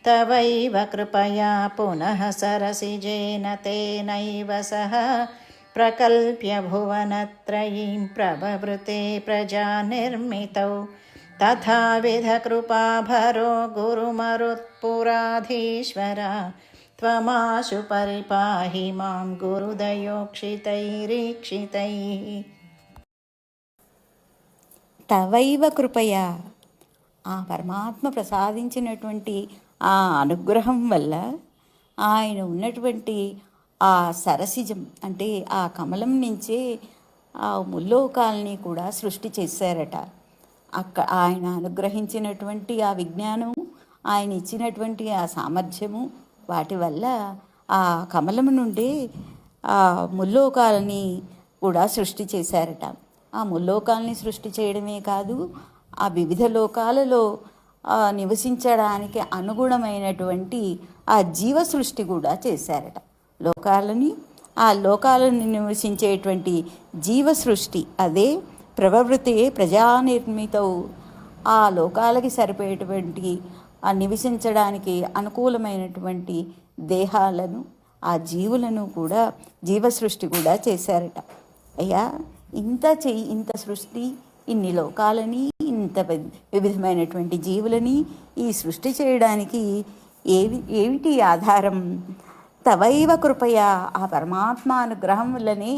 तवैव कृपया पुनः सरसिजेन तेनैव सह प्रकल्प्य भुवनत्रयीं प्रभवृते प्रजानिर्मितौ तथाविध कृपाभरो गुरुमरुत्पुराधीश्वर त्वमाशु परिपाहि मां गुरुदयोक्षितैरीक्षितैः। తవైవ కృపయా, ఆ పరమాత్మ ప్రసాదించినటువంటి ఆ అనుగ్రహం వల్ల ఆయన ఉన్నటువంటి ఆ సరసిజం అంటే ఆ కమలం నుంచే ఆ ముల్లోకాలని కూడా సృష్టి చేశారట. ఆయన అనుగ్రహించినటువంటి ఆ విజ్ఞానం, ఆయన ఇచ్చినటువంటి ఆ సామర్థ్యము, వాటి వల్ల ఆ కమలము నుండే ఆ ముల్లోకాలని కూడా సృష్టి చేశారట. ఆ ముల్లోకాలని సృష్టి చేయడమే కాదు, ఆ వివిధ లోకాలలో నివసించడానికి అనుగుణమైనటువంటి ఆ జీవ సృష్టి కూడా చేశారట. ఆ లోకాలను నివసించేటువంటి జీవ సృష్టి, అదే ప్రభవృతే ప్రజానిర్మితవు. ఆ లోకాలకి సరిపోయేటువంటి ఆ నివసించడానికి అనుకూలమైనటువంటి దేహాలను, ఆ జీవులను కూడా జీవ సృష్టి కూడా చేశారట. అయ్యా, ఇంత సృష్టి, ఇన్ని లోకాలని, ఇంత వివిధమైనటువంటి జీవులని ఈ సృష్టి చేయడానికి ఏమిటి ఆధారం? తవైవ కృపయా, ఆ పరమాత్మ అనుగ్రహం వల్లనే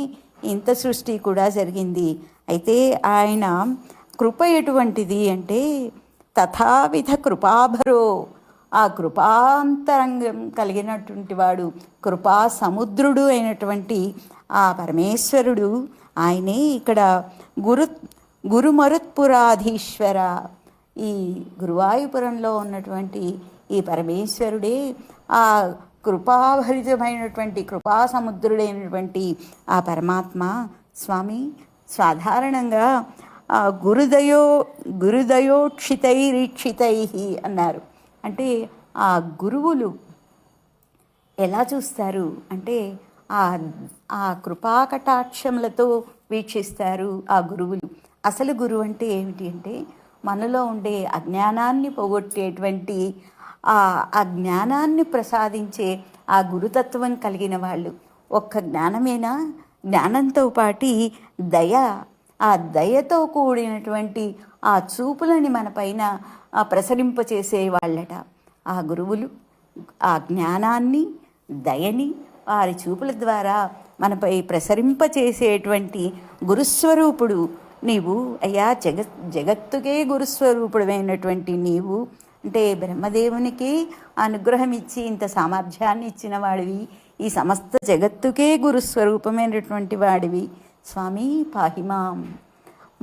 ఇంత సృష్టి కూడా జరిగింది. అయితే ఆయన కృప ఎటువంటిది అంటే తథావిధ కృపాభరో, ఆ కృపాంతరంగం కలిగినటువంటి వాడు, కృపా సముద్రుడు అయినటువంటి ఆ పరమేశ్వరుడు ఆయనే ఇక్కడ గురుమరుత్పురాధీశ్వర. ఈ గురువాయూపురంలో ఉన్నటువంటి ఈ పరమేశ్వరుడే ఆ కృపాభరితమైనటువంటి కృపా సముద్రుడైనటువంటి ఆ పరమాత్మ. స్వామి, సాధారణంగా గురుదయోక్షితైరీక్షితై అన్నారు. అంటే ఆ గురువులు ఎలా చూస్తారు అంటే ఆ కృపాకటాక్షములతో వీక్షిస్తారు ఆ గురువులు. అసలు గురువు అంటే ఏమిటి అంటే మనలో ఉండే అజ్ఞానాన్ని పోగొట్టేటువంటి ఆ జ్ఞానాన్ని ప్రసాదించే ఆ గురుతత్వం కలిగిన వాళ్ళు. ఒక్క జ్ఞానమేనా, జ్ఞానంతో పాటి దయ, ఆ దయతో కూడినటువంటి ఆ చూపులని మన పైన ప్రసరింపచేసే వాళ్ళట ఆ గురువులు. ఆ జ్ఞానాన్ని, దయని వారి చూపుల ద్వారా మనపై ప్రసరింపచేసేటువంటి గురుస్వరూపుడు నీవు అయ్యా. జగత్తుకే గురుస్వరూపుడమైనటువంటి నీవు అంటే బ్రహ్మదేవునికి అనుగ్రహం ఇచ్చి ఇంత సామర్థ్యాన్ని ఇచ్చిన వాడివి, ఈ సమస్త జగత్తుకే గురుస్వరూపమైనటువంటి వాడివి. స్వామి పాహిమాం,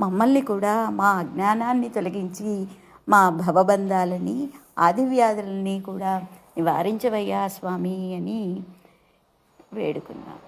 మమ్మల్ని కూడా మా అజ్ఞానాన్ని తొలగించి మా భవబంధాలని, ఆదివ్యాధులని కూడా నివారించవయ్యా స్వామి అని వేడుకున్నాం.